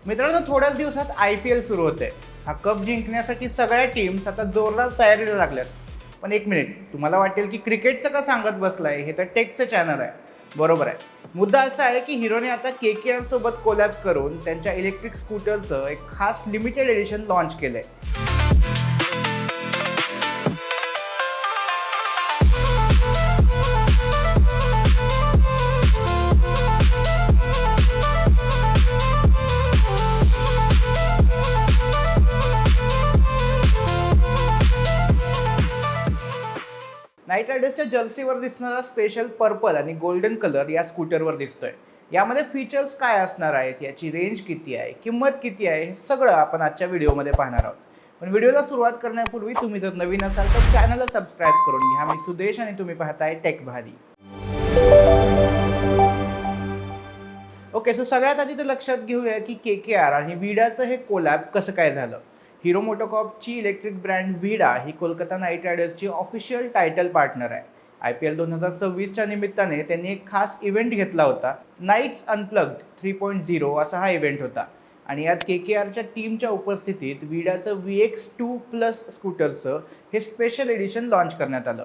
मित्रांनो, थोड्याच दिवसात IPL सुरू होते. हा कप जिंकण्यासाठी सगळ्या टीम्स आता जोरदार तयारीला लागल्यात. पण एक मिनिट, तुम्हाला वाटेल की क्रिकेटचं का सांगत बसलाय, हे तर टेकचं चॅनल आहे. बरोबर आहे. मुद्दा असा आहे की हिरोने आता KKR सोबत कोलॅब करून त्यांच्या इलेक्ट्रिक स्कूटरचं एक खास लिमिटेड एडिशन लॉन्च केलंय. नाईट रायडर्सच्या जर्सीवर दिसणारा स्पेशल पर्पल आणि गोल्डन कलर या स्कूटरवर दिसतोय. यामध्ये फीचर्स काय असणार आहेत, याची रेंज किती आहे, किंमत किती आहे, हे सगळं आपण आजच्या व्हिडिओमध्ये पाहणार आहोत. पण व्हिडिओला सुरुवात करण्यापूर्वी तुम्ही जर नवीन असाल तर चॅनलला सबस्क्राईब करून घ्या. मी सुदेश आणि तुम्ही पाहताय टेक भारी. ओके, सो सगळ्यात आधी तर लक्षात घेऊया की KKR आणि विडाचं हे कोलॅब कसं काय झालं. हिरो मोटोकॉर्पची इलेक्ट्रिक ब्रँड विडा ही कोलकाता नाईट रायडर्सची ऑफिशियल टायटल पार्टनर आहे. IPL 2026च्या निमित्ताने त्यांनी एक खास इव्हेंट घेतला होता. नाईट्स अनप्लग्ड 3.0 असा हा इव्हेंट होता आणि यात KKRच्या टीमच्या उपस्थितीत विडाचं VX2 प्लस स्कूटरचं हे स्पेशल एडिशन लॉन्च करण्यात आलं.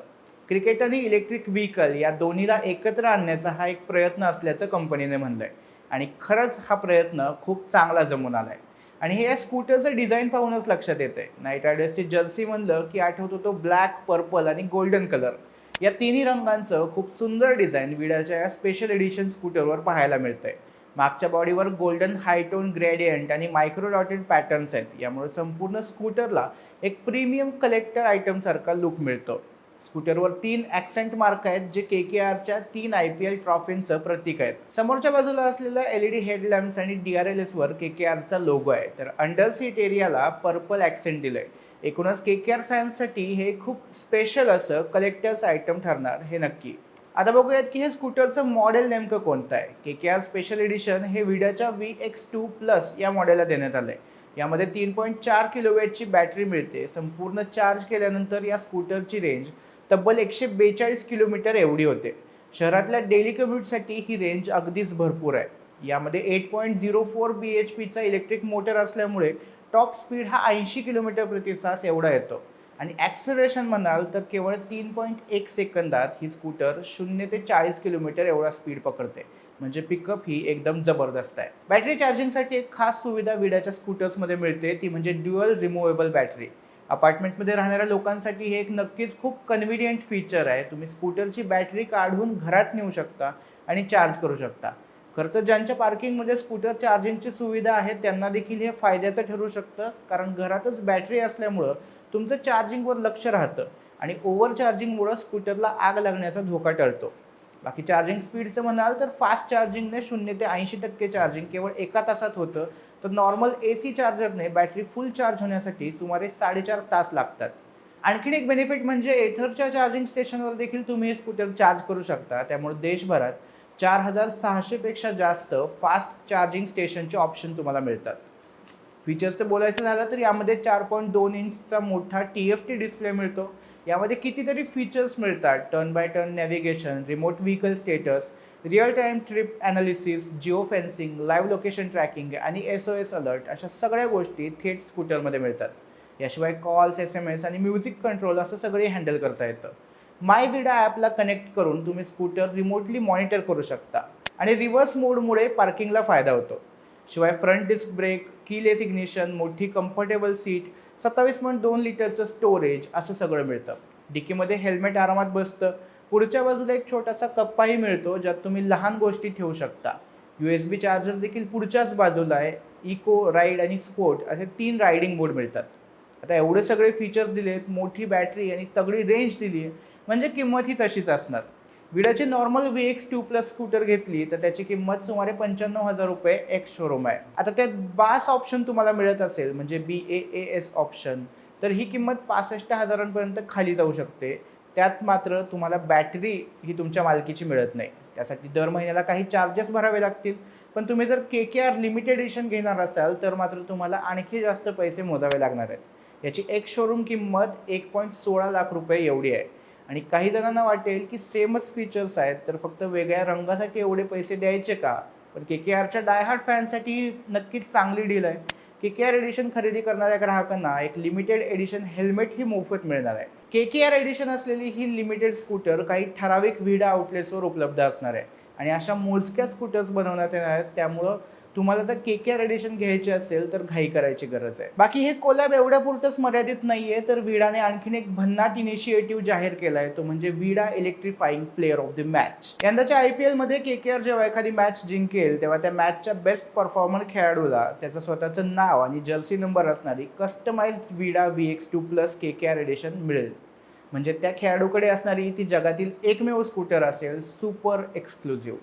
क्रिकेट आणि इलेक्ट्रिक व्हेकल या दोन्हीला एकत्र आणण्याचा हा एक प्रयत्न असल्याचं कंपनीने म्हणलंय आणि खरंच हा प्रयत्न खूप चांगला जमून आलाय. आणि हे या स्कूटरचं डिझाईन पाहूनच लक्षात येतंय. नाईट रायडर्सची जर्सी म्हणलं की आठवतो तो ब्लॅक, पर्पल आणि गोल्डन कलर. या तिन्ही रंगांचं खूप सुंदर डिझाईन विडाच्या या स्पेशल एडिशन स्कूटरवर पाहायला मिळतंय. मागच्या बॉडीवर गोल्डन हायटोन ग्रेडियंट आणि मायक्रो डॉटेड पॅटर्न्स आहेत. यामुळे संपूर्ण स्कूटरला एक प्रीमियम कलेक्टर आयटम सारखा लुक मिळतो. स्कूटरवर 3 ॲक्सेंट मार्क आहेत जे KKRच्या 3 IPL ट्रॉफींचं प्रतीक आहेत. समोरच्या बाजूला असलेल्या LED हेडलॅम्प्स आणि DRLSवर KKRचा लोगो आहे, तर अंडर सीट एरियाला पर्पल ॲक्सेंट दिलंय. एकूणच KKR फॅन्ससाठी हे खूप स्पेशल असं कलेक्टर्स आयटम ठरणार हे नक्की. आता बघूयात की हे स्कूटरचं मॉडेल नेमकं कोणतं आहे. KKR स्पेशल एडिशन हे विडाच्या VX2 प्लस या मॉडेलला देण्यात आलंय. यामध्ये 3.4 किलोवॅटची बॅटरी मिळते. संपूर्ण चार्ज केल्यानंतर या स्कूटरची रेंज तब्बल 142 किलोमीटर एवढी होते. शहरातल्या डेली कम्युटसाठी ही रेंज अगदीच भरपूर आहे. यामध्ये 8.04 BHPचा इलेक्ट्रिक मोटर असल्यामुळे टॉप स्पीड हा 80 किलोमीटर प्रति तास एवढा येतो आणि ॲक्सेलरेशन म्हणाल तर केवळ 3.1 सेकंदात ही स्कूटर 0 ते 40 किलोमीटर एवढा स्पीड पकडते. म्हणजे पिकअप ही एकदम जबरदस्त आहे. बॅटरी चार्जिंगसाठी एक खास सुविधा विडाच्या स्कूटर्समध्ये मिळते, ती म्हणजे ड्युअल रिमुवेबल बॅटरी. अपार्टमेंटमध्ये राहणाऱ्या लोकांसाठी हे एक नक्कीच खूप कन्व्हिनियंट फीचर आहे. तुम्ही स्कूटरची बॅटरी काढून घरात नेऊ शकता आणि चार्ज करू शकता. खरं तर ज्यांच्या पार्किंगमध्ये स्कूटर चार्जिंगची सुविधा आहे त्यांना देखील हे फायद्याचं ठरू शकतं, कारण घरातच बॅटरी असल्यामुळं तुमचं चार्जिंगवर लक्ष राहतं आणि ओव्हर चार्जिंगमुळं स्कूटरला आग लागण्याचा धोका टळतो. बाकी चार्जिंग स्पीडचं म्हणाल तर फास्ट चार्जिंगने 0 ते 80% चार्जिंग केवळ 1 तासात होतं, तर नॉर्मल AC चार्जरने बॅटरी फुल चार्ज होण्यासाठी सुमारे 4.5 तास लागतात. आणखीन एक बेनिफिट म्हणजे एथरच्या चार्जिंग स्टेशनवर देखील तुम्ही हे स्कूटर चार्ज करू शकता. त्यामुळे देशभरात 4600 पेक्षा जास्त फास्ट चार्जिंग स्टेशनचे ऑप्शन तुम्हाला मिळतात. फीचर्सचं बोलायचं झालं तर यामध्ये 4.2 इंचचा मोठा TFT डिस्प्ले मिळतो. यामध्ये कितीतरी फीचर्स मिळतात. Turn by turn navigation, remote vehicle status, real time trip analysis, geo fencing, live location tracking आणि SOS अलर्ट अशा सगळ्या गोष्टी थेट स्कूटरमध्ये मिळतात. याशिवाय कॉल्स, SMS आणि म्युझिक कंट्रोल असं सगळे हँडल करता येतं. माय विडा ॲपला कनेक्ट करून तुम्ही स्कूटर रिमोटली मॉनिटर करू शकता आणि रिव्हर्स मोडमुळे पार्किंगला फायदा होतो. शिवाय front disc brake, keyless ignition, मोठी कम्फर्टेबल सीट, 27.2 लिटरचं स्टोरेज असं सगळं मिळतं. डिकीमध्ये हेल्मेट आरामात बसतं. पुढच्या बाजूला एक छोटासा कप्पाही मिळतो ज्यात तुम्ही लहान गोष्टी ठेवू शकता. USB चार्जर देखील पुढच्याच बाजूला आहे. इको, राईड आणि स्पोर्ट असे 3 रायडिंग मोड मिळतात. आता एवढे सगळे फीचर्स दिलेत, मोठी बॅटरी आणि तगडी रेंज दिली आहे, म्हणजे किंमत ही तशीच असणार. विडाची नॉर्मल VX2 प्लस स्कूटर घेतली तर त्याची किंमत सुमारे 95,000 रुपये एक्स शोरूम आहे. आता त्यात बास ऑप्शन तुम्हाला मिळत असेल, म्हणजे BAAS ऑप्शन, तर ही किंमत 65,000 खाली जाऊ शकते. त्यात मात्र तुम्हाला बॅटरी ही तुमच्या मालकीची मिळत नाही. त्यासाठी दर महिन्याला काही चार्जेस भरावे लागतील. पण तुम्ही जर KKR लिमिटेड एडिशन घेणार असाल तर मात्र तुम्हाला आणखी जास्त पैसे मोजावे लागणार आहेत. याची एक्स शोरूम किंमत 1.16 लाख रुपये एवढी आहे. आणि काही जणांना वाटेल की सेमच फीचर्स आहेत तर फक्त वेगळ्या रंगासाठी एवढे पैसे द्यायचे का? पण KKRच्या डायहार्ड फॅन्ससाठी नक्कीच चांगली डील आहे. KKR एडिशन खरेदी करणाऱ्या ग्राहकांना एक लिमिटेड एडिशन हेल्मेट ही मोफत मिळणार आहे. KKR एडिशन असलेली ही लिमिटेड स्कूटर काही ठराविक व्हिडा आउटलेट्सवर उपलब्ध असणार आहे आणि अशा मोजक्या स्कूटर्स बनवण्यात येणार आहेत. त्यामुळं तुम्हाला जर KKR एडिशन घ्यायची असेल तर घाई करायची गरज आहे. बाकी हे कोलॅब एवढ्यापुरतंच मर्यादित नाहीये, तर विडाने आणखीन एक भन्नाट इनिशिएटिव्ह जाहीर केलाय, तो म्हणजे विडा इलेक्ट्रिफाईंग प्लेअर ऑफ द मॅच. यंदाच्या IPL मध्ये KKR जेव्हा एखादी मॅच जिंकेल तेव्हा त्या मॅचच्या बेस्ट परफॉर्मर खेळाडूला त्याचं स्वतःचं नाव आणि जर्सी नंबर असणारी कस्टमाइज्ड विडा VX2 प्लस KKR एडिशन मिळेल. म्हणजे त्या खेळाडूकडे असणारी ती जगातील एकमेव स्कूटर असेल, सुपर एक्सक्लुझिव्ह.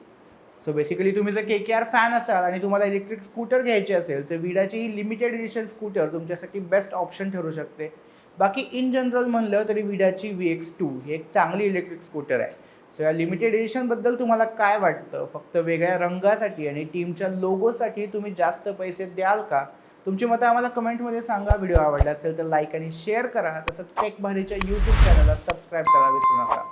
सो बेसिकली तुम्ही जर KKR फॅन असाल आणि तुम्हाला इलेक्ट्रिक स्कूटर घ्यायची असेल तर विडाची ही लिमिटेड एडिशन स्कूटर तुमच्यासाठी बेस्ट ऑप्शन ठरू शकते. बाकी इन जनरल म्हणलं तरी विडाची VX2 ही एक चांगली इलेक्ट्रिक स्कूटर आहे. सो या लिमिटेड एडिशनबद्दल तुम्हाला काय वाटतं? फक्त वेगळ्या रंगासाठी आणि टीमच्या लोगोसाठी तुम्ही जास्त पैसे द्याल का? तुमची मतं आम्हाला कमेंटमध्ये सांगा. व्हिडिओ आवडला असेल तर लाईक आणि शेअर करा. तसंच टेक भारीच्या YouTube चॅनलला सबस्क्राईब करायला विसरू नका.